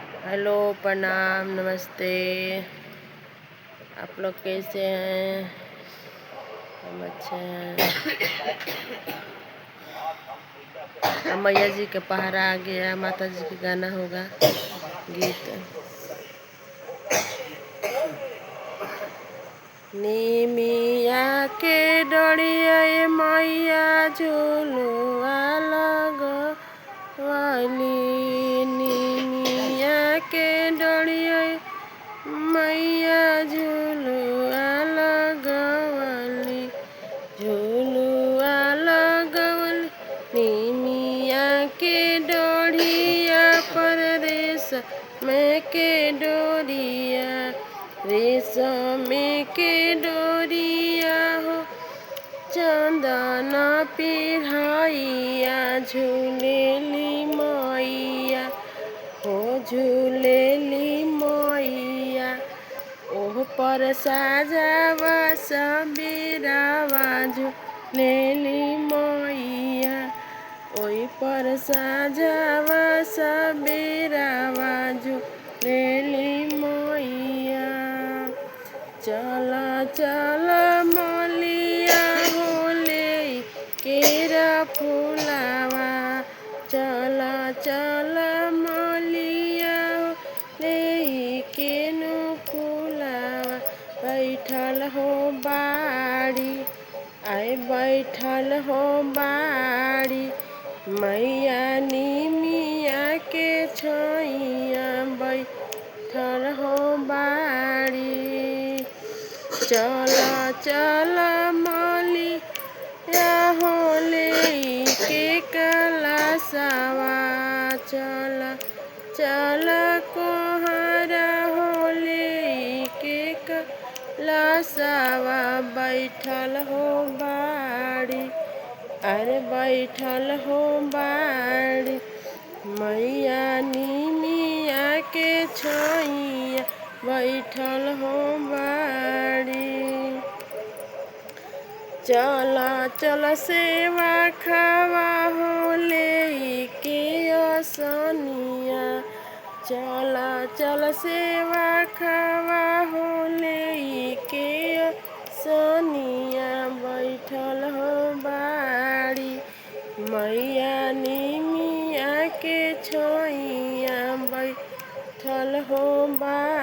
Hello, प्रणाम, नमस्ते। आप लोग कैसे हैं? हम अच्छे हैं। अब मैया जी के पहरा आ गया, माता जी के गाना होगा, गीत। निमिया के डोरिया मैया झुलुआ लगवली, निमिया के डोरिया मैया झुलुआ लगवली, झुलुआ लगवली। निमिया के डोरिया पर रेशम के डोरिया, रेशम के डोरिया हो चंदन पिढ़ाइया, झूलेली मैया हो झूलेली मैया। ओह पर साजावा सबेरावा, झूलेली मैया ओही पर साजावा सबेरावा, झूलेली मैया। चला चला मलिया होले केरा फुलावा, चला चला मलिया होले केनु फुलावा। बैठल हो बाड़ी आए बैठल हो बाड़ी, मैया निमिया के छैया बैठल हो बाड़ी। चला चला मलिया होले के कलशवा, चला चला कोहरा होले के कलशवा। बैठल हो बाड़ी अरे बैठल हो बाड़ी, मैया निमिया के छैया बैठल हो बाड़ी। चला चल सेवा खावा होले के असनिया, चला चल सेवा खावा होले के असनिया। बैठल हो बाड़ी मैया निमिया के छैया बैठल हो बाड़ी।